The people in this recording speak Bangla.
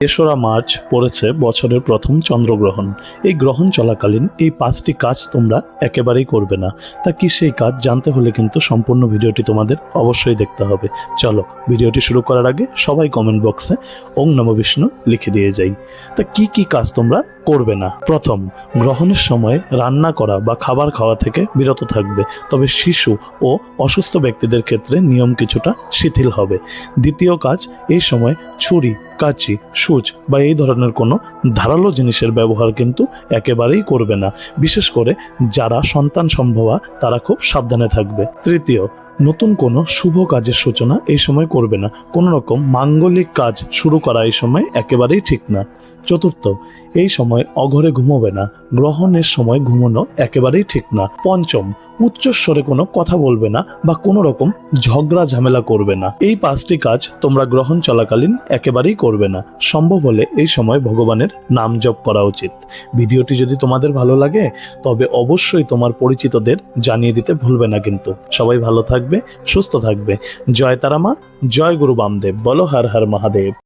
তেসরা মার্চ পড়েছে বছরের প্রথম চন্দ্রগ্রহণ। এই গ্রহণ চলাকালীন এই 5টি কাজ তোমরা একেবারেই করবে না। তা কি সেই কাজ জানতে হলে কিন্তু সম্পূর্ণ ভিডিওটি তোমাদের অবশ্যই দেখতে হবে। চলো ভিডিওটি শুরু করার আগে সবাই কমেন্ট বক্সে ওং নমঃ বিষ্ণু লিখে দিয়ে যাই। তা কি কি কাজ তোমরা করবে না? প্রথম, গ্রহণের সময় রান্না করা বা খাবার খাওয়া থেকে বিরত থাকবে, তবে শিশু ও অসুস্থ ব্যক্তিদের ক্ষেত্রে নিয়ম কিছুটা শিথিল হবে। দ্বিতীয় কাজ, এই সময় ছুরি, কাঁচি, সূচ বা এই ধরনের কোনো ধারালো জিনিসের ব্যবহার কিন্তু একেবারেই করবে না। বিশেষ করে যারা সন্তান সম্ভবা তারা খুব সাবধানে থাকবে। তৃতীয়, নতুন কোনো শুভ কাজের সূচনা এই সময় করবে না। কোনো রকম মাঙ্গলিক কাজ শুরু করা এই সময় একেবারেই ঠিক না। চতুর্থ, এই সময় অঘরে ঘুমোবে না। গ্রহণের সময় ঘুমানো একেবারেই ঠিক না। পঞ্চম, উচ্চস্বরে কোনো কথা বলবে না বা কোনো রকম ঝগড়া ঝামেলা করবে না। এই 5টি কাজ তোমরা গ্রহণ চলাকালীন একেবারেই করবে না। সম্ভব হলে এই সময় ভগবানের নাম জপ করা উচিত। ভিডিওটি যদি তোমাদের ভালো লাগে তবে অবশ্যই তোমার পরিচিতদের জানিয়ে দিতে ভুলবে না কিন্তু। সবাই ভালো থাকবে, সুস্থ থাকবে। জয় তারা মা, জয় গুরু বামদেব, বলো হর হর মহাদেব।